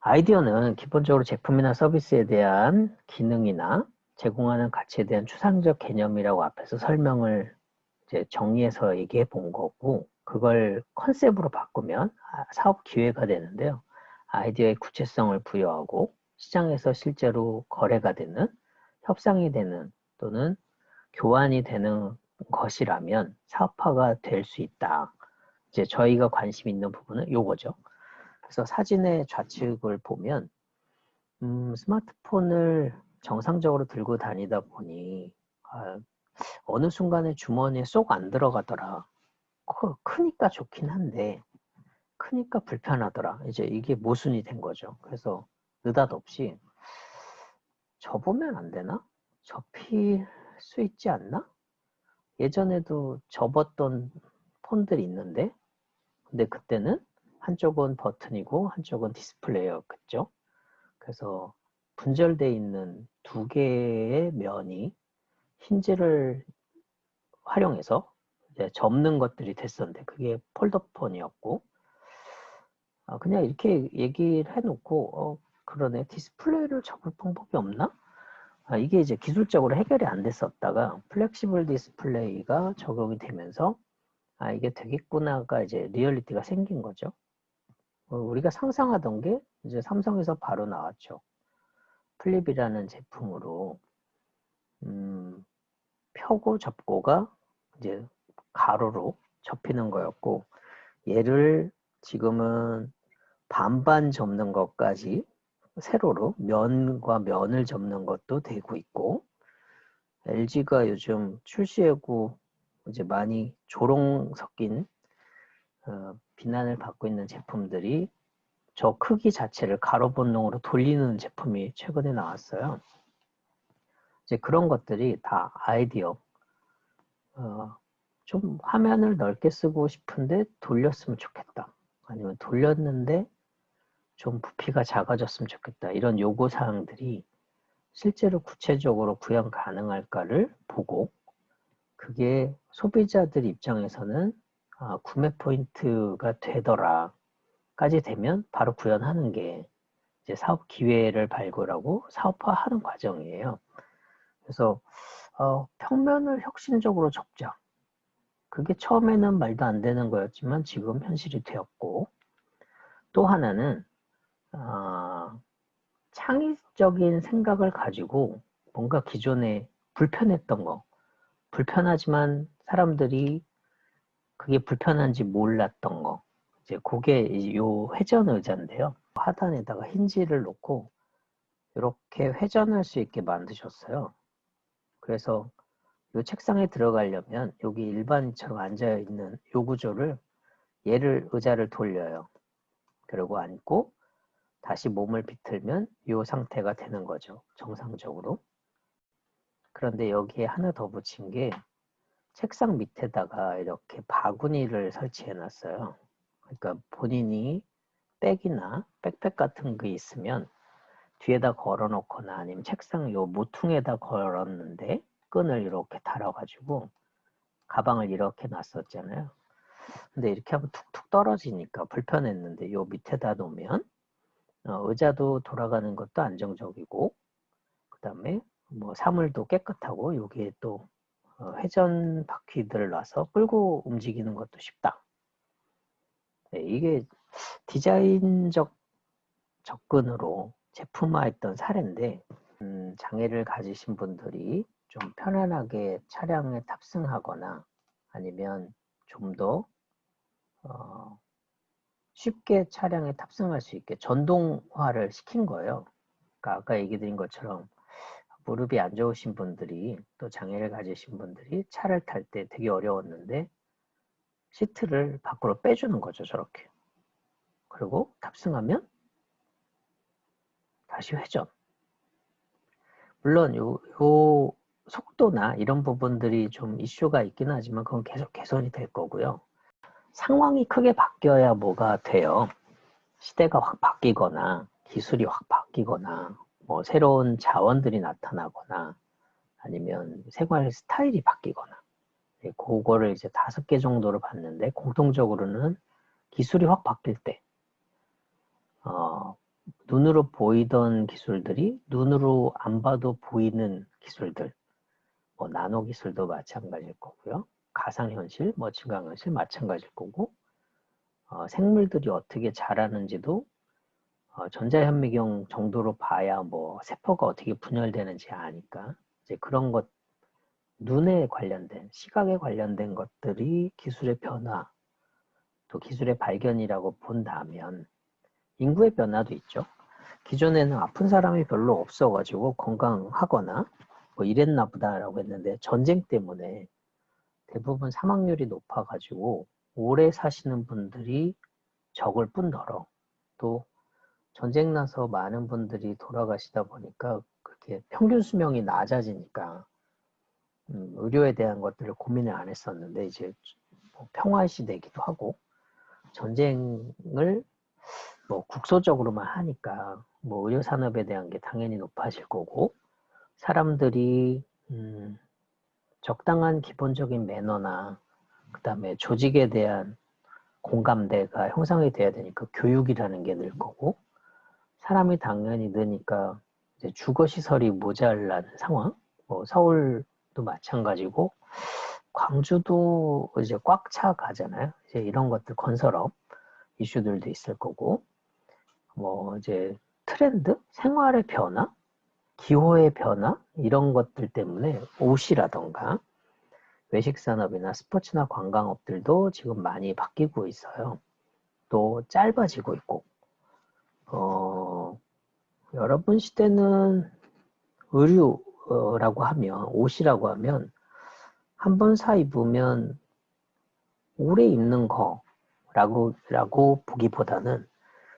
아이디어는 기본적으로 제품이나 서비스에 대한 기능이나 제공하는 가치에 대한 추상적 개념이라고 앞에서 설명을 이제 정리해서 얘기해 본 거고, 그걸 컨셉으로 바꾸면 사업 기회가 되는데요. 아이디어의 구체성을 부여하고 시장에서 실제로 거래가 되는, 협상이 되는 또는 교환이 되는 것이라면 사업화가 될 수 있다. 이제 저희가 관심 있는 부분은 요거죠. 그래서 사진의 좌측을 보면 스마트폰을 정상적으로 들고 다니다 보니 어느 순간에 주머니에 쏙 안 들어가더라. 크니까 좋긴 한데 크니까 불편하더라. 이제 이게 모순이 된 거죠. 그래서 느닷없이 접으면 안 되나? 접힐 수 있지 않나? 예전에도 접었던 폰들이 있는데, 근데 그때는 한쪽은 버튼이고 한쪽은 디스플레이였겠죠. 그래서 분절되어 있는 두 개의 면이 힌지를 활용해서 이제 접는 것들이 됐었는데, 그게 폴더폰이었고, 그냥 이렇게 얘기를 해놓고 그러네, 디스플레이를 접을 방법이 없나? 이게 이제 기술적으로 해결이 안 됐었다가 플렉시블 디스플레이가 적용이 되면서 이게 되겠구나가 이제 리얼리티가 생긴 거죠. 우리가 상상하던 게 이제 삼성에서 바로 나왔죠. 플립이라는 제품으로 펴고 접고가 이제 가로로 접히는 거였고, 얘를 지금은 반반 접는 것까지 세로로 면과 면을 접는 것도 되고 있고, LG가 요즘 출시하고 이제 많이 조롱 섞인 비난을 받고 있는 제품들이 저 크기 자체를 가로 본능으로 돌리는 제품이 최근에 나왔어요. 이제 그런 것들이 다 아이디어. 좀 화면을 넓게 쓰고 싶은데 돌렸으면 좋겠다. 아니면 돌렸는데 좀 부피가 작아졌으면 좋겠다. 이런 요구사항들이 실제로 구체적으로 구현 가능할까를 보고, 그게 소비자들 입장에서는 구매 포인트가 되더라까지 되면 바로 구현하는 게 이제 사업 기회를 발굴하고 사업화하는 과정이에요. 그래서 평면을 혁신적으로 접자. 그게 처음에는 말도 안 되는 거였지만 지금 현실이 되었고, 또 하나는 창의적인 생각을 가지고 뭔가 기존에 불편했던 거, 불편하지만 사람들이 그게 불편한지 몰랐던 거, 이제 그게 요 회전 의자인데요. 하단에다가 힌지를 놓고 이렇게 회전할 수 있게 만드셨어요. 그래서 이 책상에 들어가려면 여기 일반인처럼 앉아있는 요 구조를, 얘를 의자를 돌려요. 그리고 앉고 다시 몸을 비틀면 이 상태가 되는 거죠. 정상적으로. 그런데 여기에 하나 더 붙인 게 책상 밑에다가 이렇게 바구니를 설치해 놨어요. 그러니까 본인이 백이나 백팩 같은 게 있으면 뒤에다 걸어 놓거나 아니면 책상 요 모퉁에다 걸었는데 끈을 이렇게 달아가지고 가방을 이렇게 놨었잖아요. 근데 이렇게 하면 툭툭 떨어지니까 불편했는데 요 밑에다 놓으면 의자도 돌아가는 것도 안정적이고, 그 다음에 뭐 사물도 깨끗하고, 여기에 또 회전 바퀴들을 놔서 끌고 움직이는 것도 쉽다. 네, 이게 디자인적 접근으로 제품화했던 사례인데, 장애를 가지신 분들이 좀 편안하게 차량에 탑승하거나 아니면 좀 더 쉽게 차량에 탑승할 수 있게 전동화를 시킨 거예요. 그러니까 아까 얘기 드린 것처럼 무릎이 안 좋으신 분들이, 또 장애를 가지신 분들이 차를 탈 때 되게 어려웠는데 시트를 밖으로 빼주는 거죠, 저렇게. 그리고 탑승하면 다시 회전. 물론 요 속도나 이런 부분들이 좀 이슈가 있긴 하지만 그건 계속 개선이 될 거고요. 상황이 크게 바뀌어야 뭐가 돼요. 시대가 확 바뀌거나 기술이 확 바뀌거나 뭐 새로운 자원들이 나타나거나 아니면 생활 스타일이 바뀌거나, 그거를 이제 5개 정도로 봤는데 공통적으로는 기술이 확 바뀔 때 눈으로 보이던 기술들이 눈으로 안 봐도 보이는 기술들, 뭐 나노 기술도 마찬가지일 거고요. 가상현실, 뭐 증강현실 마찬가지일 거고, 생물들이 어떻게 자라는지도 전자현미경 정도로 봐야 뭐 세포가 어떻게 분열되는지 아니까 이제 그런 것, 눈에 관련된, 시각에 관련된 것들이 기술의 변화, 또 기술의 발견이라고 본다면 인구의 변화도 있죠. 기존에는 아픈 사람이 별로 없어가지고 건강하거나 뭐 이랬나 보다라고 했는데 전쟁 때문에 대부분 사망률이 높아가지고 오래 사시는 분들이 적을 뿐더러 또 전쟁 나서 많은 분들이 돌아가시다 보니까 그렇게 평균 수명이 낮아지니까 의료에 대한 것들을 고민을 안 했었는데 이제 뭐 평화 시대이기도 하고 전쟁을 뭐 국소적으로만 하니까 뭐 의료 산업에 대한 게 당연히 높아질 거고 사람들이 적당한 기본적인 매너나 그다음에 조직에 대한 공감대가 형성이 돼야 되니까 교육이라는 게 늘 거고 사람이 당연히 느니까 이제 주거 시설이 모자란 상황. 뭐 서울도 마찬가지고 광주도 이제 꽉 차 가잖아요. 이제 이런 것들 건설업 이슈들도 있을 거고 뭐 이제 트렌드, 생활의 변화, 기호의 변화 이런 것들 때문에 옷이라던가 외식 산업이나 스포츠나 관광업들도 지금 많이 바뀌고 있어요. 또 짧아지고 있고 여러분 시대는 의류라고 하면 옷이라고 하면 한 번 사 입으면 오래 입는 거라고 보기보다는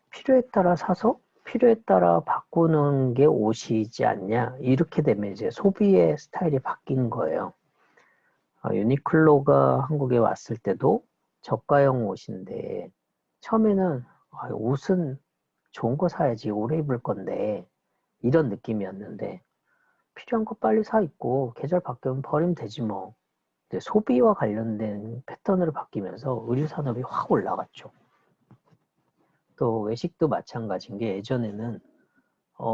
필요에 따라 사서 필요에 따라 바꾸는 게 옷이지 않냐 이렇게 되면 이제 소비의 스타일이 바뀐 거예요. 유니클로가 한국에 왔을 때도 저가형 옷인데 처음에는 옷은 좋은 거 사야지 오래 입을 건데 이런 느낌이었는데 필요한 거 빨리 사 입고 계절 바뀌면 버리면 되지 뭐. 이제 소비와 관련된 패턴으로 바뀌면서 의류 산업이 확 올라갔죠. 또 외식도 마찬가지인 게 예전에는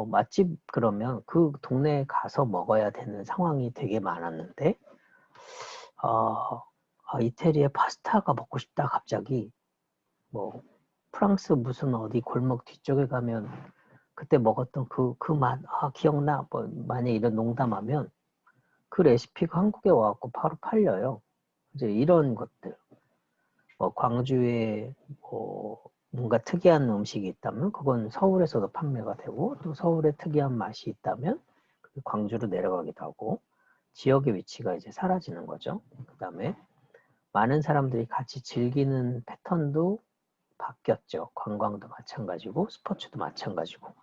맛집 그러면 그 동네에 가서 먹어야 되는 상황이 되게 많았는데 이태리의 파스타가 먹고 싶다 갑자기 뭐 프랑스 무슨 어디 골목 뒤쪽에 가면 그때 먹었던 그 맛, 기억나. 뭐 만약 이런 농담하면 그 레시피가 한국에 와갖고 바로 팔려요. 이제 이런 것들. 뭐 광주에 뭐 뭔가 특이한 음식이 있다면 그건 서울에서도 판매가 되고 또 서울에 특이한 맛이 있다면 광주로 내려가기도 하고 지역의 위치가 이제 사라지는 거죠. 그 다음에 많은 사람들이 같이 즐기는 패턴도 바뀌었죠. 관광도 마찬가지고 스포츠도 마찬가지고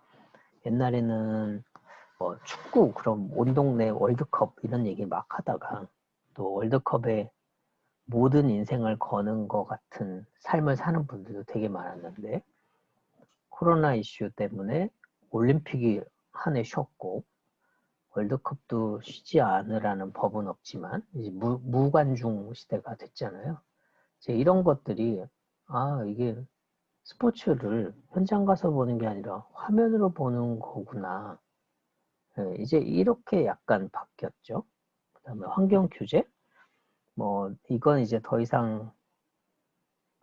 옛날에는 뭐 축구 그럼 온 동네 월드컵 이런 얘기 막 하다가 또 월드컵에 모든 인생을 거는 것 같은 삶을 사는 분들도 되게 많았는데 코로나 이슈 때문에 올림픽이 한 해 쉬었고 월드컵도 쉬지 않으라는 법은 없지만 이제 무관중 시대가 됐잖아요. 이제 이런 것들이 이게 스포츠를 현장 가서 보는 게 아니라 화면으로 보는 거구나. 이제 이렇게 약간 바뀌었죠. 그 다음에 환경 규제? 뭐 이건 이제 더 이상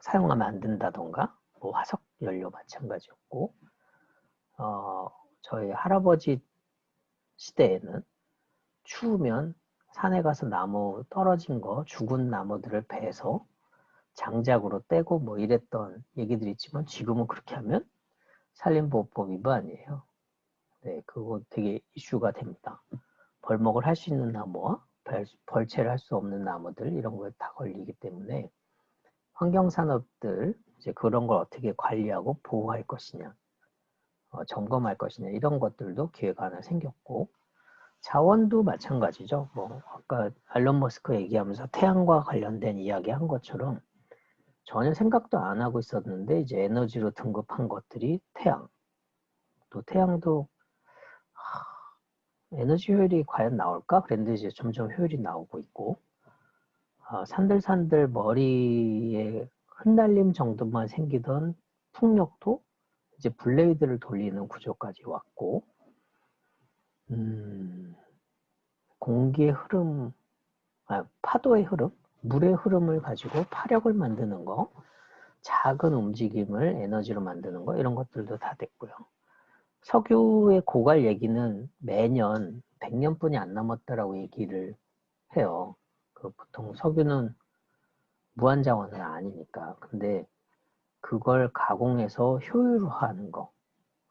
사용하면 안 된다던가 뭐 화석 연료 마찬가지였고 저희 할아버지 시대에는 추우면 산에 가서 나무 떨어진 거 죽은 나무들을 베서 장작으로 떼고 뭐 이랬던 얘기들이 있지만 지금은 그렇게 하면 산림보호법 위반이에요. 네, 그거 되게 이슈가 됩니다. 벌목을 할 수 있는 나무와 벌채를 할 수 없는 나무들 이런 거에 다 걸리기 때문에 환경산업들 이제 그런 걸 어떻게 관리하고 보호할 것이냐 점검할 것이냐 이런 것들도 기회가 하나 생겼고 자원도 마찬가지죠. 뭐 아까 알론 머스크 얘기하면서 태양과 관련된 이야기 한 것처럼 전혀 생각도 안 하고 있었는데 이제 에너지로 등급한 것들이 태양. 또 태양도 에너지 효율이 과연 나올까? 그랬는데 이제 점점 효율이 나오고 있고 산들산들 머리에 흩날림 정도만 생기던 풍력도 이제 블레이드를 돌리는 구조까지 왔고, 공기의 흐름, 파도의 흐름, 물의 흐름을 가지고 파력을 만드는 거, 작은 움직임을 에너지로 만드는 거, 이런 것들도 다 됐고요. 석유의 고갈 얘기는 매년 100년뿐이 안 남았다라고 얘기를 해요. 보통 석유는 무한자원은 아니니까. 근데 그걸 가공해서 효율화하는 거,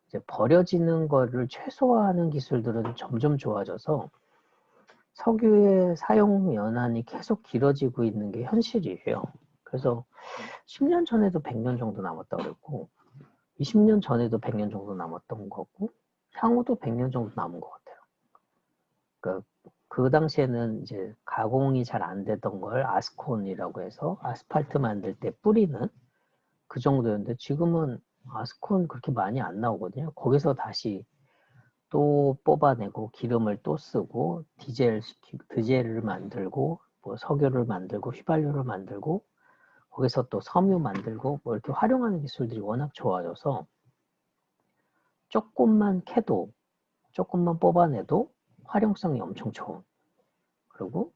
이제 버려지는 거를 최소화하는 기술들은 점점 좋아져서 석유의 사용 연한이 계속 길어지고 있는 게 현실이에요. 그래서 10년 전에도 100년 정도 남았다고 그랬고, 20년 전에도 100년 정도 남았던 거고, 향후도 100년 정도 남은 것 같아요. 그러니까 그 당시에는 이제 가공이 잘 안 되던 걸 아스콘이라고 해서 아스팔트 만들 때 뿌리는 그 정도였는데, 지금은 아스콘 그렇게 많이 안 나오거든요. 거기서 다시 또 뽑아내고 기름을 또 쓰고 디젤을 만들고 뭐 석유를 만들고 휘발유를 만들고 거기서 또 섬유 만들고 뭐 이렇게 활용하는 기술들이 워낙 좋아져서 조금만 캐도 조금만 뽑아내도 활용성이 엄청 좋은, 그리고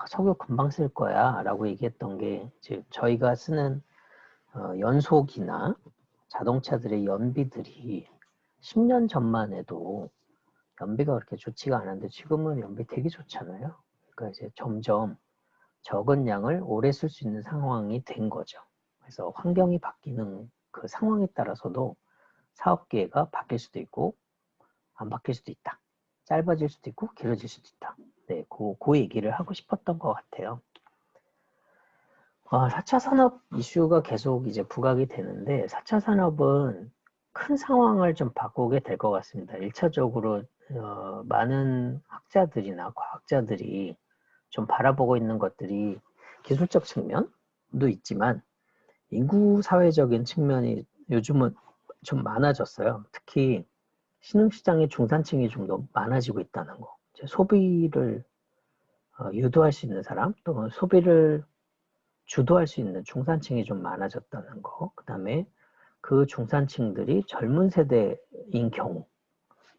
석유 금방 쓸 거야 라고 얘기했던 게 이제 저희가 쓰는 연소기나 자동차들의 연비들이 10년 전만 해도 연비가 그렇게 좋지가 않은데 지금은 연비 되게 좋잖아요. 그러니까 이제 점점 적은 양을 오래 쓸 수 있는 상황이 된 거죠. 그래서 환경이 바뀌는 그 상황에 따라서도 사업 계획가 바뀔 수도 있고 안 바뀔 수도 있다. 짧아질 수도 있고 길어질 수도 있다. 네, 그 얘기를 하고 싶었던 것 같아요. 4차 산업 이슈가 계속 이제 부각이 되는데 4차 산업은 큰 상황을 좀 바꾸게 될 것 같습니다. 1차적으로 많은 학자들이나 과학자들이 좀 바라보고 있는 것들이 기술적 측면도 있지만 인구 사회적인 측면이 요즘은 좀 많아졌어요. 특히 신흥시장의 중산층이 좀 더 많아지고 있다는 거. 소비를 유도할 수 있는 사람, 또는 소비를 주도할 수 있는 중산층이 좀 많아졌다는 거. 그 다음에 그 중산층들이 젊은 세대인 경우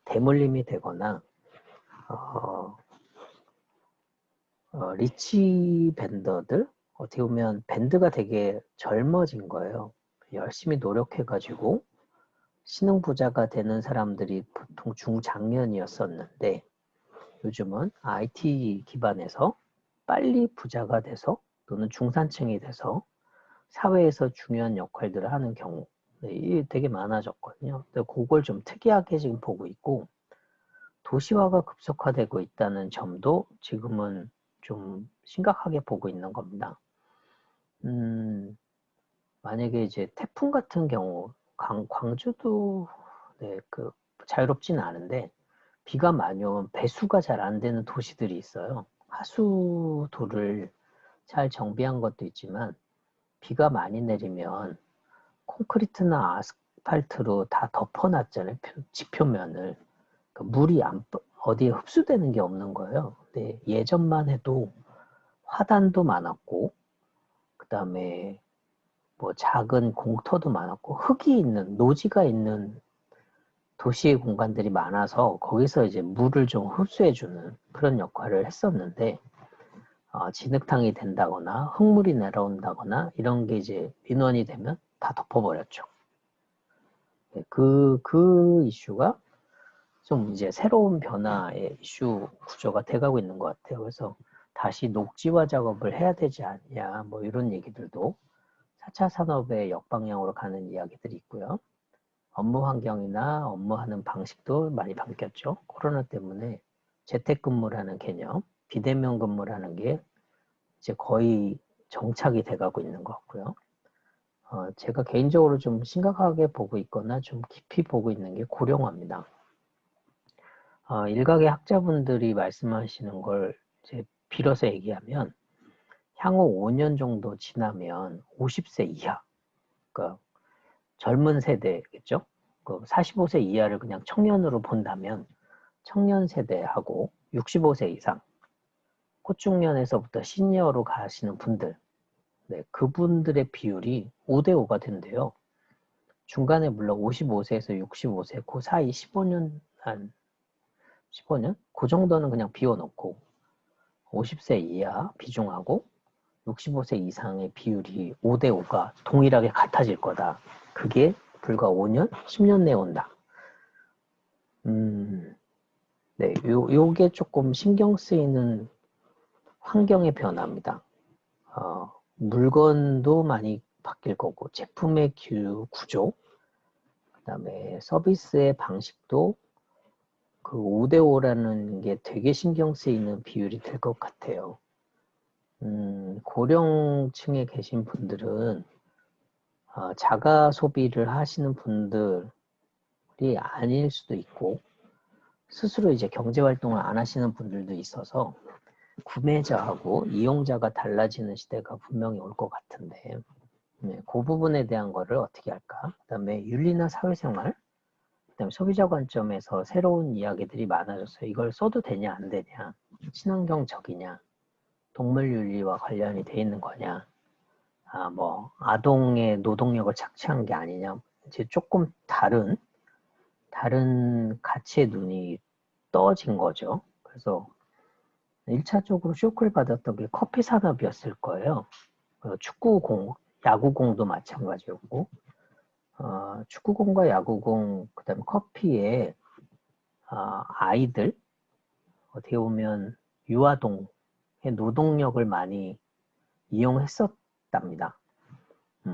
대물림이 되거나 리치 밴더들, 어떻게 보면 밴드가 되게 젊어진 거예요. 열심히 노력해가지고 신흥부자가 되는 사람들이 보통 중장년이었었는데 요즘은 IT 기반에서 빨리 부자가 돼서 또는 중산층이 돼서 사회에서 중요한 역할들을 하는 경우, 이게 되게 많아졌거든요. 근데 그걸 좀 특이하게 지금 보고 있고, 도시화가 급속화되고 있다는 점도 지금은 좀 심각하게 보고 있는 겁니다. 만약에 이제 태풍 같은 경우, 광주도 네, 자유롭지는 않은데 비가 많이 오면 배수가 잘 안 되는 도시들이 있어요. 하수도를 잘 정비한 것도 있지만 비가 많이 내리면 콘크리트나 아스팔트로 다 덮어놨잖아요. 지표면을. 그러니까 물이 어디에 흡수되는 게 없는 거예요. 근데 예전만 해도 화단도 많았고, 그 다음에 뭐 작은 공터도 많았고, 흙이 있는, 노지가 있는 도시의 공간들이 많아서 거기서 이제 물을 좀 흡수해주는 그런 역할을 했었는데, 진흙탕이 된다거나 흙물이 내려온다거나 이런 게 이제 민원이 되면 다 덮어버렸죠. 그 이슈가 좀 이제 새로운 변화의 이슈 구조가 돼가고 있는 것 같아요. 그래서 다시 녹지화 작업을 해야 되지 않냐, 뭐 이런 얘기들도 4차 산업의 역방향으로 가는 이야기들이 있고요. 업무 환경이나 업무하는 방식도 많이 바뀌었죠. 코로나 때문에 재택근무라는 개념, 비대면 근무라는 게 이제 거의 정착이 돼가고 있는 것 같고요. 제가 개인적으로 좀 심각하게 보고 있거나 좀 깊이 보고 있는 게 고령화입니다. 일각의 학자분들이 말씀하시는 걸 이제 빌어서 얘기하면 향후 5년 정도 지나면 50세 이하, 그러니까 젊은 세대겠죠. 45세 이하를 그냥 청년으로 본다면 청년 세대하고 65세 이상, 고중년에서부터 시니어로 가시는 분들, 네, 그분들의 비율이 5대5가 된대요. 중간에 물론 55세에서 65세 그 사이 15년 한 15년? 그 정도는 그냥 비워놓고 50세 이하 비중하고 65세 이상의 비율이 5대5가 동일하게 같아질 거다. 그게 불과 5년, 10년 내에 온다. 네, 요게 조금 신경 쓰이는 환경의 변화입니다. 물건도 많이 바뀔 거고, 제품의 구조, 그 다음에 서비스의 방식도 그 5대5라는 게 되게 신경 쓰이는 비율이 될 것 같아요. 고령층에 계신 분들은 자가 소비를 하시는 분들이 아닐 수도 있고 스스로 이제 경제 활동을 안 하시는 분들도 있어서 구매자하고 이용자가 달라지는 시대가 분명히 올 것 같은데 네, 그 부분에 대한 거를 어떻게 할까? 그 다음에 윤리나 사회생활, 그 다음에 소비자 관점에서 새로운 이야기들이 많아져서 이걸 써도 되냐 안 되냐, 친환경적이냐, 동물윤리와 관련이 돼 있는 거냐, 뭐 아동의 노동력을 착취한 게 아니냐, 이제 조금 다른 가치의 눈이 떠진 거죠. 그래서 1차적으로 쇼크를 받았던 게 커피 산업이었을 거예요. 야구공도 마찬가지였고, 축구공과 야구공, 그 다음에 커피에 아이들, 어떻게 보면 유아동의 노동력을 많이 이용했었답니다.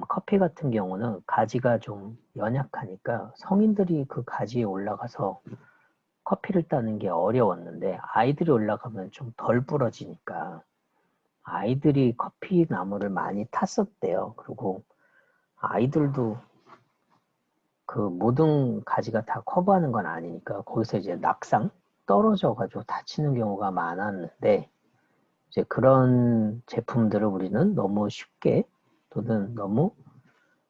커피 같은 경우는 가지가 좀 연약하니까 성인들이 그 가지에 올라가서 커피를 따는 게 어려웠는데 아이들이 올라가면 좀 덜 부러지니까 아이들이 커피 나무를 많이 탔었대요. 그리고 아이들도 그 모든 가지가 다 커버하는 건 아니니까 거기서 이제 낙상 떨어져가지고 다치는 경우가 많았는데 이제 그런 제품들을 우리는 너무 쉽게 또는 너무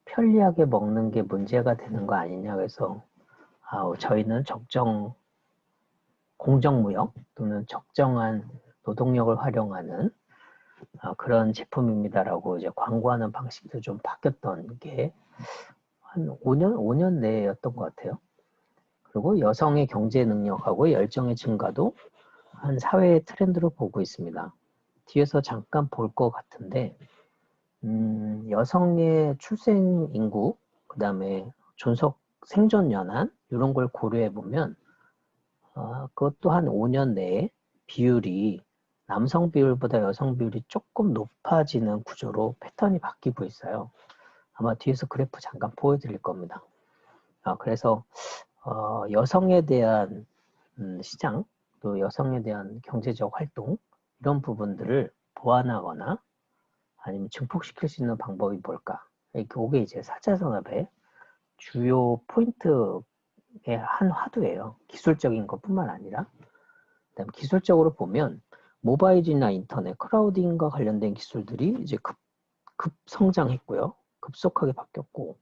편리하게 먹는 게 문제가 되는 거 아니냐 그래서 저희는 공정무역 또는 적정한 노동력을 활용하는 그런 제품입니다라고 이제 광고하는 방식도 좀 바뀌었던 게 한 5년 내였던 것 같아요. 그리고 여성의 경제 능력하고 열정의 증가도 한 사회의 트렌드로 보고 있습니다. 뒤에서 잠깐 볼 것 같은데 여성의 출생 인구, 그 다음에 생존 연한 이런 걸 고려해 보면 그것도 한 5년 내에 비율이 남성 비율보다 여성 비율이 조금 높아지는 구조로 패턴이 바뀌고 있어요. 아마 뒤에서 그래프 잠깐 보여드릴 겁니다. 그래서 여성에 대한 시장, 또 여성에 대한 경제적 활동 이런 부분들을 보완하거나 아니면 증폭시킬 수 있는 방법이 뭘까? 그게 이제 4차 산업의 주요 포인트의 한 화두예요. 기술적인 것뿐만 아니라 그다음에 기술적으로 보면 모바일이나 인터넷, 클라우딩과 관련된 기술들이 이제 급성장했고요. 급속하게 바뀌었고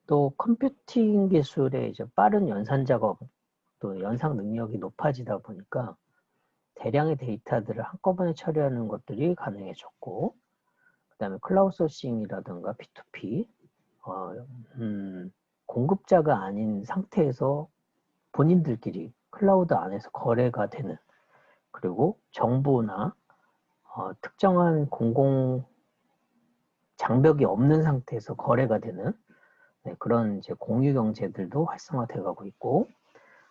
또 컴퓨팅 기술의 이제 빠른 연산 작업 또 연상 능력이 높아지다 보니까 대량의 데이터들을 한꺼번에 처리하는 것들이 가능해졌고 그 다음에 클라우드 소싱이라든가 P2P 공급자가 아닌 상태에서 본인들끼리 클라우드 안에서 거래가 되는 그리고 정보나 특정한 공공 장벽이 없는 상태에서 거래가 되는 그런 이제 공유 경제들도 활성화돼 가고 있고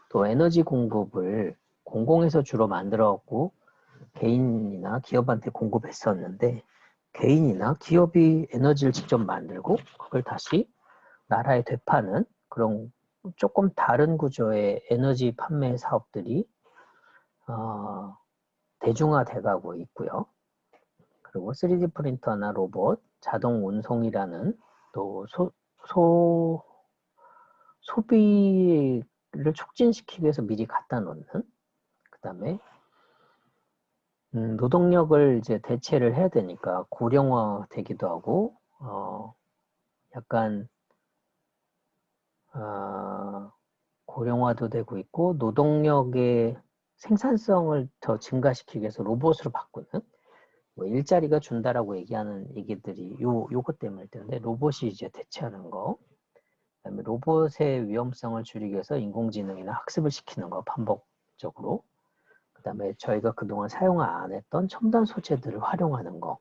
또 에너지 공급을 공공에서 주로 만들어갖고 개인이나 기업한테 공급했었는데 개인이나 기업이 에너지를 직접 만들고 그걸 다시 나라에 되파는 그런 조금 다른 구조의 에너지 판매 사업들이 대중화돼 가고 있고요. 그리고 3D 프린터나 로봇, 자동 운송이라는 또 소비를 촉진시키기 위해서 미리 갖다 놓는 그 다음에 노동력을 이제 대체를 해야 되니까 고령화 되기도 하고 약간 고령화도 되고 있고 노동력의 생산성을 더 증가시키기 위해서 로봇으로 바꾸는 뭐 일자리가 준다라고 얘기하는 얘기들이 요것 때문일 텐데 로봇이 이제 대체하는 거 그다음에 로봇의 위험성을 줄이기 위해서 인공지능이나 학습을 시키는 거 반복적으로. 그다음에 저희가 그동안 사용 안 했던 첨단 소재들을 활용하는 거.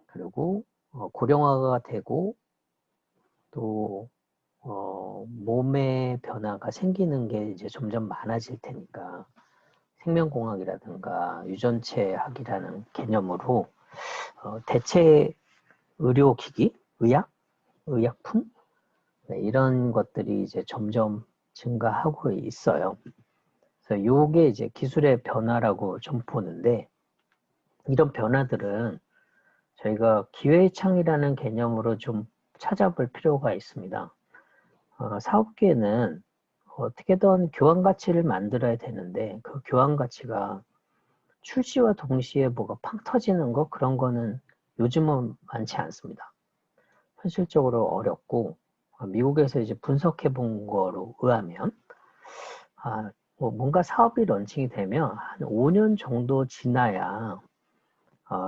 그리고 고령화가 되고 또 몸의 변화가 생기는 게 이제 점점 많아질 테니까 생명공학이라든가 유전체학이라는 개념으로 대체 의료기기, 의약품 네, 이런 것들이 이제 점점 증가하고 있어요. 그래서 이게 이제 기술의 변화라고 좀 보는데 이런 변화들은 저희가 기회의 창이라는 개념으로 좀 찾아볼 필요가 있습니다. 사업계는 어떻게든 교환 가치를 만들어야 되는데 그 교환 가치가 출시와 동시에 뭐가 팡 터지는 거 그런 거는 요즘은 많지 않습니다. 현실적으로 어렵고 미국에서 이제 분석해 본 거로 의하면 뭐 뭔가 사업이 런칭이 되면 한 5년 정도 지나야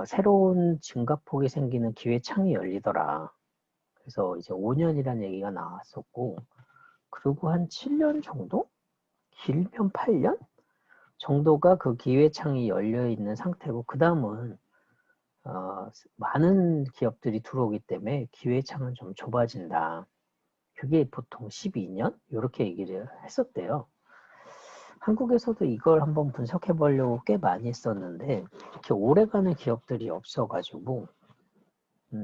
새로운 증가폭이 생기는 기회창이 열리더라. 그래서 이제 5년이라는 얘기가 나왔었고 그리고 한 7년 정도? 길면 8년? 정도가 그 기회창이 열려있는 상태고 그 다음은 많은 기업들이 들어오기 때문에 기회창은 좀 좁아진다. 그게 보통 12년? 이렇게 얘기를 했었대요. 한국에서도 이걸 한번 분석해 보려고 꽤 많이 했었는데 이렇게 오래가는 기업들이 없어가지고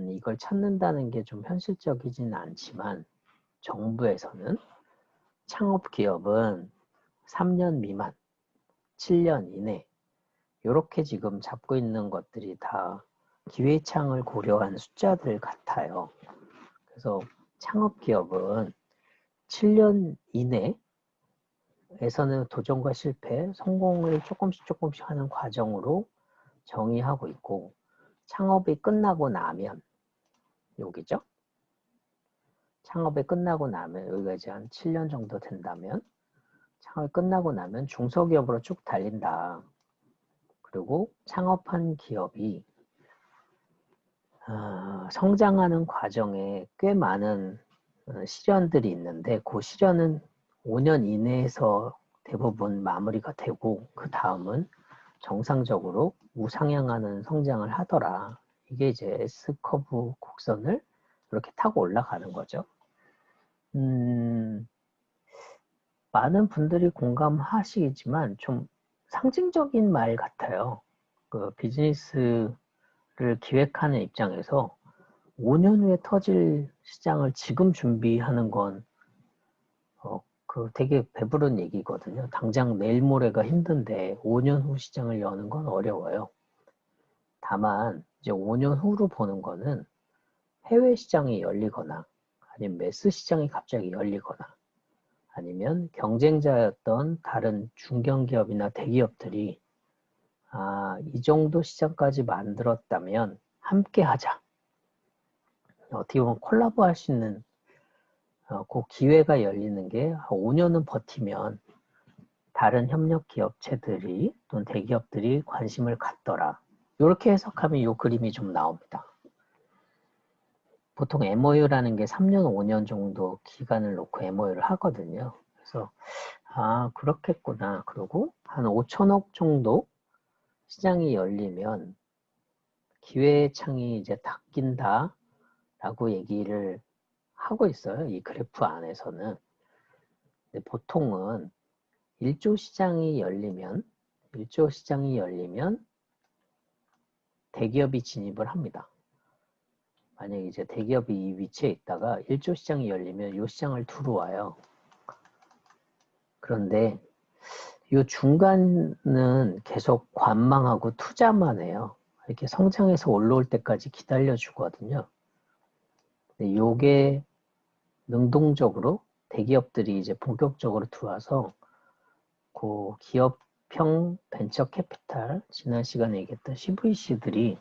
이걸 찾는다는 게 좀 현실적이지는 않지만 정부에서는 창업 기업은 3년 미만, 7년 이내 이렇게 지금 잡고 있는 것들이 다 기회창을 고려한 숫자들 같아요. 그래서 창업 기업은 7년 이내에서는 도전과 실패, 성공을 조금씩 하는 과정으로 정의하고 있고 창업이 끝나고 나면 여기죠. 창업이 끝나고 나면 여기가 이제 한 7년 정도 된다면 창업이 끝나고 나면 중소기업으로 쭉 달린다. 그리고 창업한 기업이 성장하는 과정에 꽤 많은 시련들이 있는데 그 시련은 5년 이내에서 대부분 마무리가 되고 그 다음은 정상적으로 우상향하는 성장을 하더라. 이게 이제 S커브 곡선을 이렇게 타고 올라가는 거죠. 많은 분들이 공감하시겠지만 좀 상징적인 말 같아요. 그 비즈니스를 기획하는 입장에서 5년 후에 터질 시장을 지금 준비하는 건 그 되게 배부른 얘기거든요. 당장 내일 모레가 힘든데 5년 후 시장을 여는 건 어려워요. 다만 이제 5년 후로 보는 거는 해외 시장이 열리거나 아니면 매스 시장이 갑자기 열리거나 아니면 경쟁자였던 다른 중견기업이나 대기업들이 이 정도 시장까지 만들었다면 함께 하자. 어떻게 보면 콜라보 할 수 있는 그 기회가 열리는 게 5년은 버티면 다른 협력 기업체들이 또는 대기업들이 관심을 갖더라. 이렇게 해석하면 이 그림이 좀 나옵니다. 보통 MOU라는 게 3년, 5년 정도 기간을 놓고 MOU를 하거든요. 그래서 그렇겠구나. 그리고 한 5천억 정도 시장이 열리면 기회의 창이 이제 닫힌다 라고 얘기를 하고 있어요. 이 그래프 안에서는. 근데 보통은 1조 시장이 열리면 대기업이 진입을 합니다. 만약에 이제 대기업이 이 위치에 있다가 1조 시장이 열리면 이 시장을 들어와요. 그런데 이 중간은 계속 관망하고 투자만 해요. 이렇게 성장해서 올라올 때까지 기다려 주거든요. 근데 이게 능동적으로 대기업들이 이제 본격적으로 들어와서 그 기업형 벤처 캐피탈, 지난 시간에 얘기했던 CVC들이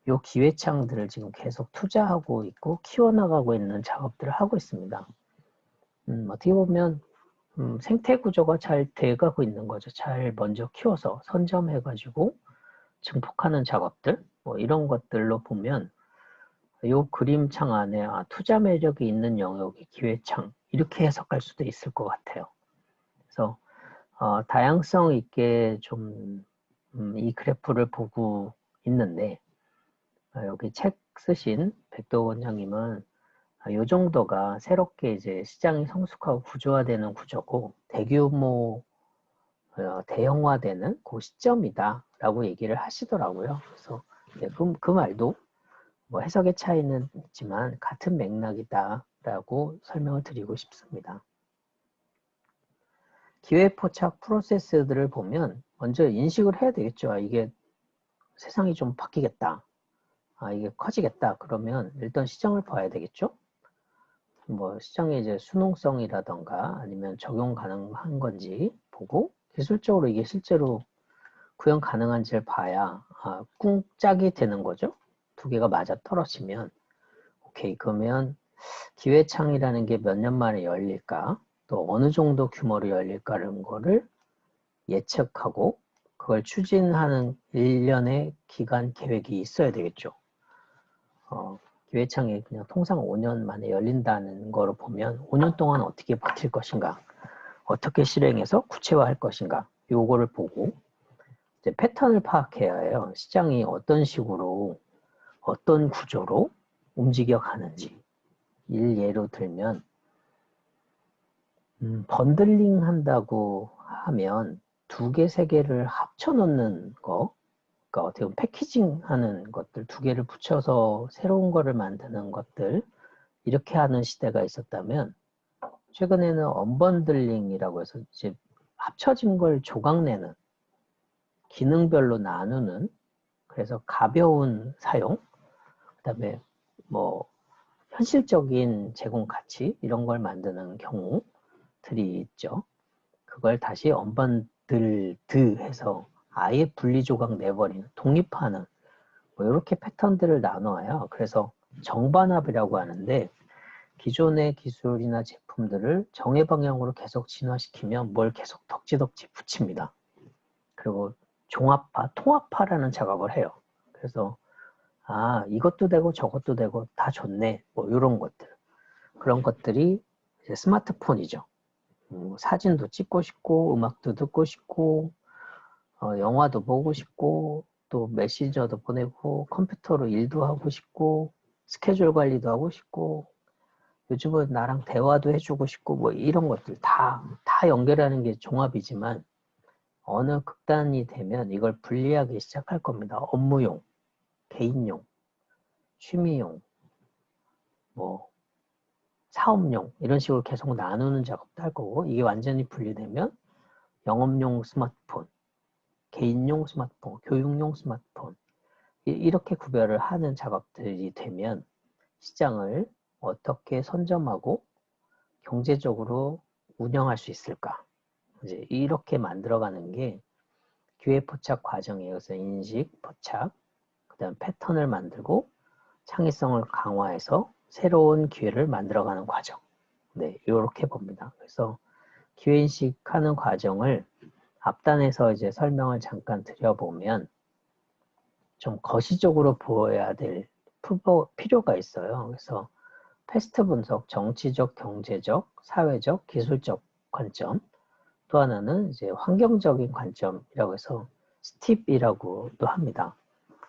이 기회창들을 지금 계속 투자하고 있고 키워나가고 있는 작업들을 하고 있습니다. 어떻게 보면 생태 구조가 잘 돼가고 있는 거죠. 잘 먼저 키워서 선점해가지고 증폭하는 작업들, 뭐 이런 것들로 보면 이 그림창 안에 투자 매력이 있는 영역이 기회창 이렇게 해석할 수도 있을 것 같아요. 그래서 다양성 있게 좀 이 그래프를 보고 있는데 여기 책 쓰신 백도 원장님은 이 정도가 새롭게 이제 시장이 성숙하고 구조화되는 구조고 대규모 대형화되는 그 시점이다라고 얘기를 하시더라고요. 그래서 그 말도 뭐 해석의 차이는 있지만 같은 맥락이다라고 설명을 드리고 싶습니다. 기회 포착 프로세스들을 보면 먼저 인식을 해야 되겠죠. 이게 세상이 좀 바뀌겠다. 이게 커지겠다. 그러면 일단 시장을 봐야 되겠죠. 뭐 시장의 이제 수능성이라던가 아니면 적용 가능한 건지 보고 기술적으로 이게 실제로 구현 가능한지를 봐야 꿍짝이 되는 거죠. 두 개가 맞아 떨어지면 오케이 그러면 기회창이라는 게 몇 년 만에 열릴까 또 어느 정도 규모로 열릴까라는 거를 예측하고 그걸 추진하는 일련의 기간 계획이 있어야 되겠죠. 기회창이 그냥 통상 5년 만에 열린다는 거로 보면 5년 동안 어떻게 버틸 것인가 어떻게 실행해서 구체화할 것인가 요거를 보고 이제 패턴을 파악해야 해요. 시장이 어떤 식으로 어떤 구조로 움직여 가는지 예로 들면 번들링 한다고 하면 두 개, 세 개를 합쳐 놓는 거 그러니까 어떻게 보면 패키징 하는 것들 두 개를 붙여서 새로운 거를 만드는 것들 이렇게 하는 시대가 있었다면 최근에는 언번들링이라고 해서 이제 합쳐진 걸 조각내는 기능별로 나누는 그래서 가벼운 사용 그 다음에 뭐 현실적인 제공 가치 이런 걸 만드는 경우들이 있죠. 그걸 다시 언번들드 해서 아예 분리조각 내버리는 독립하는 뭐 이렇게 패턴들을 나눠요. 그래서 정반합이라고 하는데 기존의 기술이나 제품들을 정해 방향으로 계속 진화시키면 뭘 계속 덕지덕지 붙입니다. 그리고 종합화, 통합화라는 작업을 해요. 그래서 이것도 되고 저것도 되고 다 좋네. 뭐 이런 것들. 그런 것들이 이제 스마트폰이죠. 사진도 찍고 싶고 음악도 듣고 싶고 영화도 보고 싶고 또 메시저도 보내고 컴퓨터로 일도 하고 싶고 스케줄 관리도 하고 싶고 요즘은 나랑 대화도 해주고 싶고 뭐 이런 것들 다 연결하는 게 종합이지만 어느 극단이 되면 이걸 분리하기 시작할 겁니다. 업무용, 개인용, 취미용, 뭐 사업용 이런 식으로 계속 나누는 작업도 할 거고 이게 완전히 분리되면 영업용 스마트폰, 개인용 스마트폰, 교육용 스마트폰 이렇게 구별을 하는 작업들이 되면 시장을 어떻게 선점하고 경제적으로 운영할 수 있을까? 이제 이렇게 만들어가는 게 기회 포착 과정이에요. 그래서 인식, 포착, 그다음 패턴을 만들고 창의성을 강화해서 새로운 기회를 만들어가는 과정. 네, 이렇게 봅니다. 그래서 기회 인식하는 과정을 앞단에서 이제 설명을 잠깐 드려보면 좀 거시적으로 보여야 될 필요가 있어요. 그래서 패스트 분석, 정치적, 경제적, 사회적, 기술적 관점, 또 하나는 이제 환경적인 관점이라고 해서 스팁이라고도 합니다.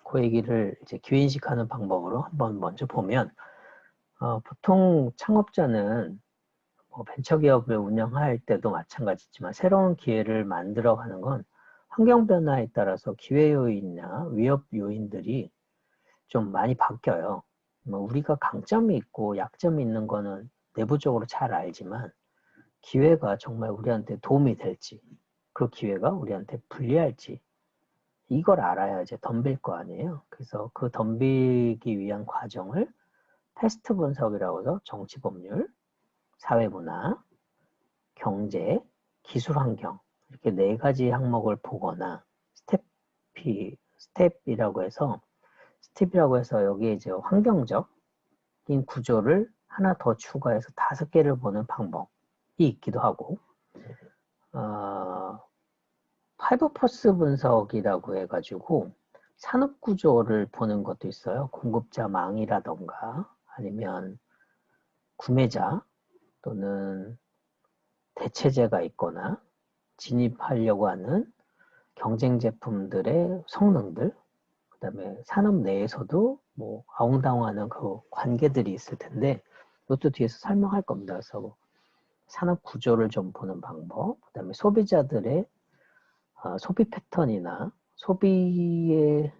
그 얘기를 이제 기회인식하는 방법으로 한번 먼저 보면 보통 창업자는 뭐 벤처기업을 운영할 때도 마찬가지지만 새로운 기회를 만들어가는 건 환경 변화에 따라서 기회 요인이나 위협 요인들이 좀 많이 바뀌어요. 뭐 우리가 강점이 있고 약점이 있는 거는 내부적으로 잘 알지만 기회가 정말 우리한테 도움이 될지 그 기회가 우리한테 불리할지 이걸 알아야 이제 덤빌 거 아니에요. 그래서 그 덤비기 위한 과정을 패스트 분석이라고 해서 정치 법률, 사회문화, 경제, 기술 환경 이렇게 네 가지 항목을 보거나 스텝이라고 해서 여기에 이제 환경적인 구조를 하나 더 추가해서 5개를 보는 방법이 있기도 하고 파이브 포스 분석이라고 해가지고 산업 구조를 보는 것도 있어요. 공급자 망이라던가 아니면 구매자 또는 대체제가 있거나 진입하려고 하는 경쟁 제품들의 성능들, 그 다음에 산업 내에서도 뭐 아웅다웅하는 그 관계들이 있을 텐데 이것도 뒤에서 설명할 겁니다. 그래서 산업 구조를 좀 보는 방법, 그 다음에 소비자들의 소비 패턴이나 소비의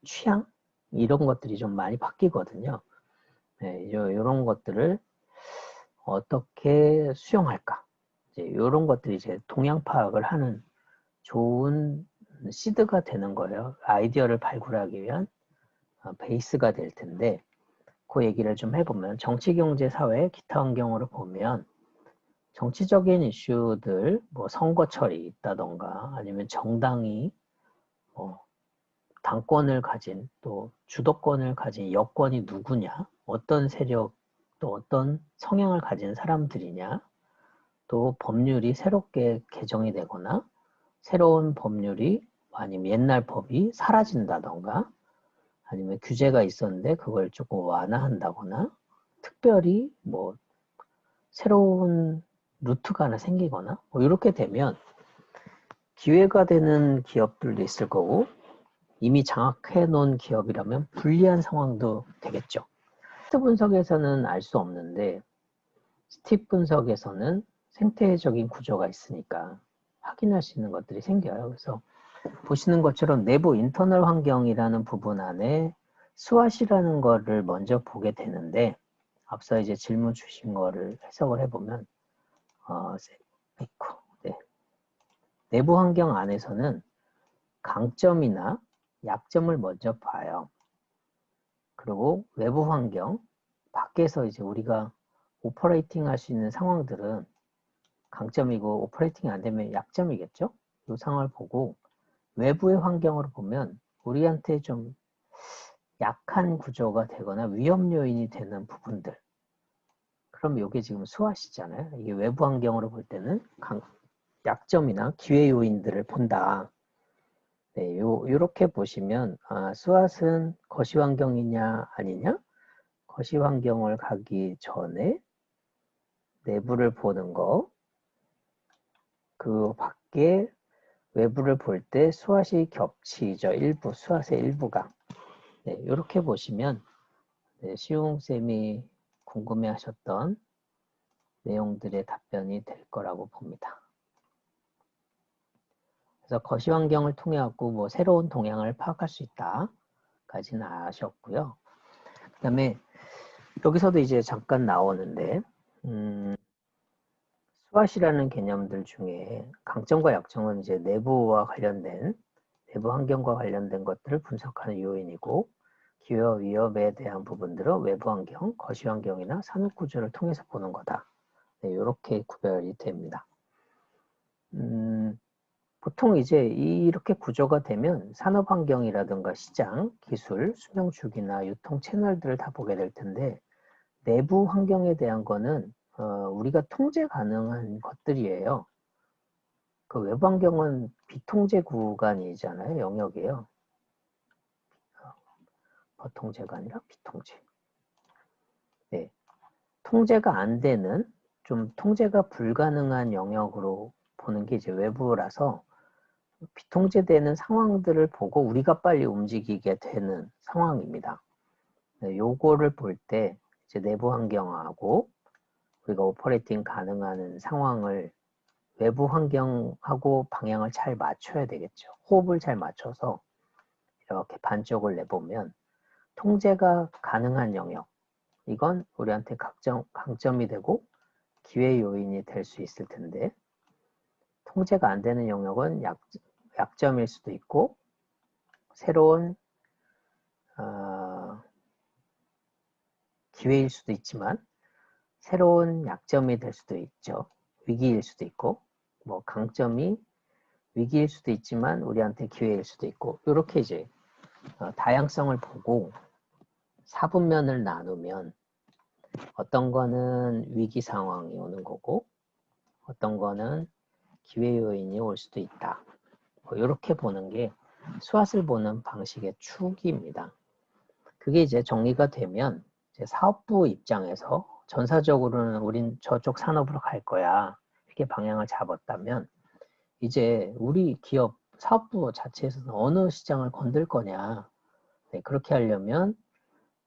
취향 이런 것들이 좀 많이 바뀌거든요. 네, 이런 것들을 어떻게 수용할까? 이제 이런 것들이 이제 동향 파악을 하는 좋은 시드가 되는 거예요. 아이디어를 발굴하기 위한 베이스가 될 텐데 그 얘기를 좀 해보면 정치, 경제, 사회, 기타 환경으로 보면 정치적인 이슈들, 뭐 선거철이 있다던가 아니면 정당이 뭐 당권을 가진 또 주도권을 가진 여권이 누구냐, 어떤 세력 또 어떤 성향을 가진 사람들이냐, 또 법률이 새롭게 개정이 되거나 새로운 법률이 아니면 옛날 법이 사라진다던가 아니면 규제가 있었는데 그걸 조금 완화한다거나 특별히 뭐 새로운 루트가 하나 생기거나 뭐 이렇게 되면 기회가 되는 기업들도 있을 거고 이미 장악해 놓은 기업이라면 불리한 상황도 되겠죠. 스팁 분석에서는 알 수 없는데 스팁 분석에서는 생태적인 구조가 있으니까 확인할 수 있는 것들이 생겨요. 그래서 보시는 것처럼 내부 인터널 환경이라는 부분 안에 스왓이라는 거를 먼저 보게 되는데 앞서 이제 질문 주신 거를 해석을 해보면 네. 내부 환경 안에서는 강점이나 약점을 먼저 봐요. 그리고 외부 환경 밖에서 이제 우리가 오퍼레이팅 할 수 있는 상황들은 강점이고 오퍼레이팅이 안 되면 약점이겠죠? 이 상황을 보고 외부의 환경으로 보면 우리한테 좀 약한 구조가 되거나 위험 요인이 되는 부분들. 그럼 이게 지금 스왓이잖아요. 이게 외부 환경으로 볼 때는 약점이나 기회 요인들을 본다. 네, 요렇게 보시면 스왓은 거시 환경이냐 아니냐? 거시 환경을 가기 전에 내부를 보는 거, 그 밖에 외부를 볼 때 스왓이 겹치죠. 일부, 스왓의 일부가. 네, 이렇게 보시면 네, 시웅쌤이 궁금해하셨던 내용들의 답변이 될 거라고 봅니다. 그래서 거시 환경을 통해 갖고 뭐 새로운 동향을 파악할 수 있다까지는 아셨고요. 그 다음에 여기서도 이제 잠깐 나오는데 스왓이라는 개념들 중에 강점과 약점은 이제 내부와 관련된 내부 환경과 관련된 것들을 분석하는 요인이고 기회와 위협에 대한 부분들은 외부 환경, 거시 환경이나 산업 구조를 통해서 보는 거다. 네, 이렇게 구별이 됩니다. 보통 이제 이렇게 구조가 되면 산업 환경이라든가 시장, 기술, 수명 주기나 유통 채널들을 다 보게 될 텐데 내부 환경에 대한 거는 우리가 통제 가능한 것들이에요. 그 외부 환경은 비통제 구간이잖아요. 영역이에요. 버통제가 아니라 비통제. 네. 통제가 안 되는 좀 통제가 불가능한 영역으로 보는 게 이제 외부라서 비통제되는 상황들을 보고 우리가 빨리 움직이게 되는 상황입니다. 네, 요거를 볼 때 이제 내부 환경하고 우리가 오퍼레이팅 가능한 상황을 외부 환경하고 방향을 잘 맞춰야 되겠죠. 호흡을 잘 맞춰서 이렇게 반쪽을 내보면 통제가 가능한 영역, 이건 우리한테 강점이 되고 기회 요인이 될 수 있을 텐데 통제가 안 되는 영역은 약점일 수도 있고 새로운 기회일 수도 있지만 새로운 약점이 될 수도 있죠. 위기일 수도 있고 뭐 강점이 위기일 수도 있지만 우리한테 기회일 수도 있고 이렇게 이제 다양성을 보고 사분면을 나누면 어떤 거는 위기 상황이 오는 거고 어떤 거는 기회 요인이 올 수도 있다. 뭐 이렇게 보는 게 수앗을 보는 방식의 축입니다. 그게 이제 정리가 되면 이제 사업부 입장에서 전사적으로는 우린 저쪽 산업으로 갈 거야. 이렇게 방향을 잡았다면 이제 우리 기업 사업부 자체에서는 어느 시장을 건들 거냐. 네, 그렇게 하려면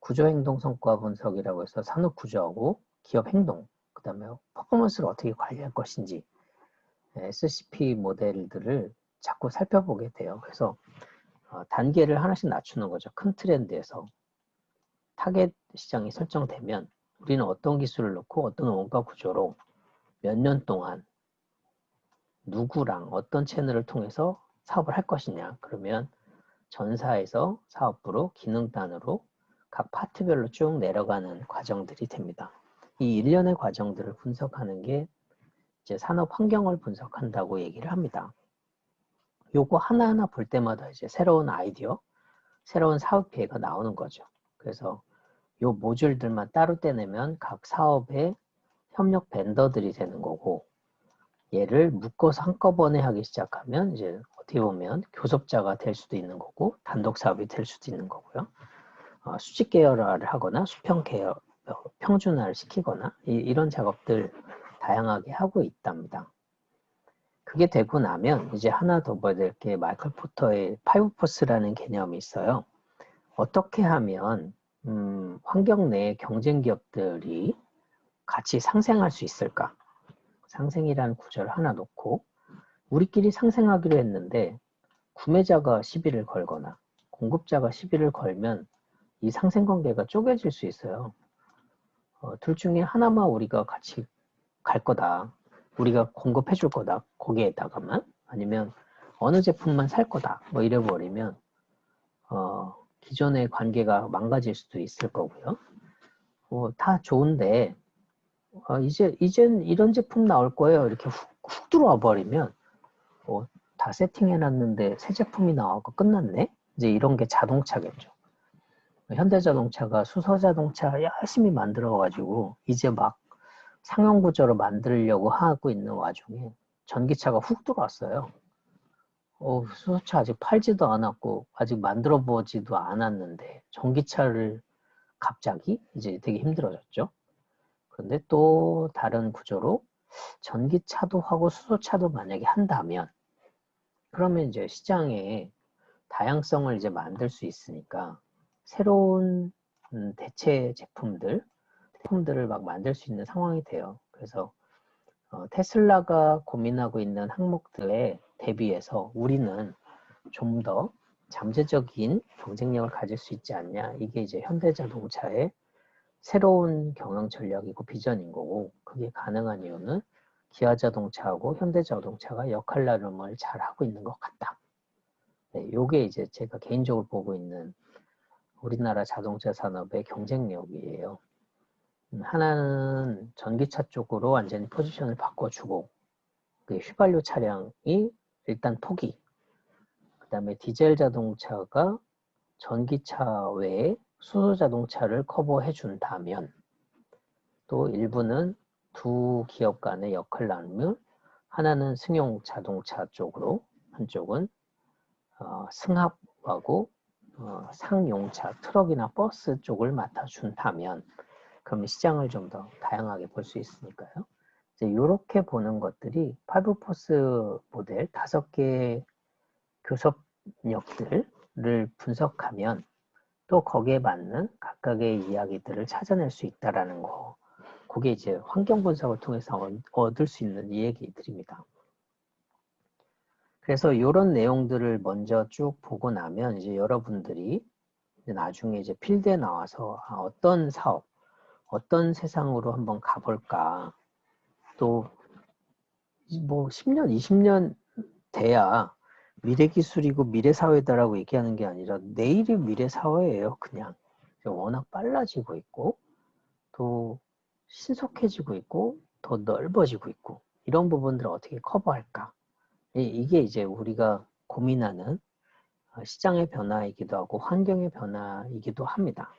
구조행동성과 분석이라고 해서 산업구조하고 기업행동, 그 다음에 퍼포먼스를 어떻게 관리할 것인지 SCP 모델들을 자꾸 살펴보게 돼요. 그래서 단계를 하나씩 낮추는 거죠. 큰 트렌드에서 타겟 시장이 설정되면 우리는 어떤 기술을 넣고 어떤 원가 구조로 몇 년 동안 누구랑 어떤 채널을 통해서 사업을 할 것이냐. 그러면 전사에서 사업부로 기능단으로 각 파트별로 쭉 내려가는 과정들이 됩니다. 이 일련의 과정들을 분석하는 게 이제 산업 환경을 분석한다고 얘기를 합니다. 요거 하나하나 볼 때마다 이제 새로운 아이디어, 새로운 사업 기회가 나오는 거죠. 그래서 요 모듈들만 따로 떼내면 각 사업의 협력 벤더들이 되는 거고, 얘를 묶어서 한꺼번에 하기 시작하면 이제 어떻게 보면 교섭자가 될 수도 있는 거고 단독 사업이 될 수도 있는 거고요. 수직 계열화를 하거나 수평 계열 평준화를 시키거나 이런 작업들 다양하게 하고 있답니다. 그게 되고 나면 이제 하나 더 봐야 될 게 마이클 포터의 5포스라는 개념이 있어요. 어떻게 하면 환경 내 경쟁 기업들이 같이 상생할 수 있을까? 상생이라는 구절을 하나 놓고 우리끼리 상생하기로 했는데 구매자가 시비를 걸거나 공급자가 시비를 걸면 이 상생관계가 쪼개질 수 있어요. 둘 중에 하나만 우리가 같이 갈 거다. 우리가 공급해 줄 거다. 거기에다가만 아니면 어느 제품만 살 거다. 뭐 이래버리면 기존의 관계가 망가질 수도 있을 거고요. 다 좋은데 이젠 이런 제품 나올 거예요. 이렇게 훅 들어와 버리면 다 세팅해놨는데 새 제품이 나와서 끝났네? 이제 이런 게 자동차겠죠. 현대자동차가 수소자동차 열심히 만들어가지고 이제 막 상용 구조로 만들려고 하고 있는 와중에 전기차가 훅 들어왔어요. 수소차 아직 팔지도 않았고 아직 만들어 보지도 않았는데 전기차를 갑자기 이제 되게 힘들어졌죠. 그런데 또 다른 구조로 전기차도 하고 수소차도 만약에 한다면 그러면 이제 시장에 다양성을 이제 만들 수 있으니까 새로운 대체 제품들을 막 만들 수 있는 상황이 돼요. 그래서 테슬라가 고민하고 있는 항목들에 대비해서 우리는 좀 더 잠재적인 경쟁력을 가질 수 있지 않냐. 이게 이제 현대자동차의 새로운 경영 전략이고 비전인 거고 그게 가능한 이유는 기아자동차하고 현대자동차가 역할 나름을 잘 하고 있는 것 같다. 네, 요게 이제 제가 개인적으로 보고 있는 우리나라 자동차 산업의 경쟁력이에요. 하나는 전기차 쪽으로 완전히 포지션을 바꿔주고 그 휘발유 차량이 일단 포기. 그 다음에 디젤 자동차가 전기차 외에 수소 자동차를 커버해 준다면 또 일부는 두 기업 간의 역할 나눔을 하나는 승용 자동차 쪽으로 한쪽은 승합하고 상용차 트럭이나 버스 쪽을 맡아준다면 그러면 시장을 좀 더 다양하게 볼 수 있으니까요. 이제 이렇게 보는 것들이 5포스 모델 5개의 교섭력들을 분석하면 또 거기에 맞는 각각의 이야기들을 찾아낼 수 있다라는 거. 그게 이제 환경 분석을 통해서 얻을 수 있는 이 얘기들입니다. 그래서 이런 내용들을 먼저 쭉 보고 나면 이제 여러분들이 이제 나중에 이제 필드에 나와서 어떤 사업, 어떤 세상으로 한번 가볼까. 또 뭐 10년, 20년 돼야 미래 기술이고 미래 사회다라고 얘기하는 게 아니라 내일이 미래 사회예요. 그냥 워낙 빨라지고 있고 또 신속해지고 있고 더 넓어지고 있고 이런 부분들을 어떻게 커버할까? 이게 이제 우리가 고민하는 시장의 변화이기도 하고 환경의 변화이기도 합니다.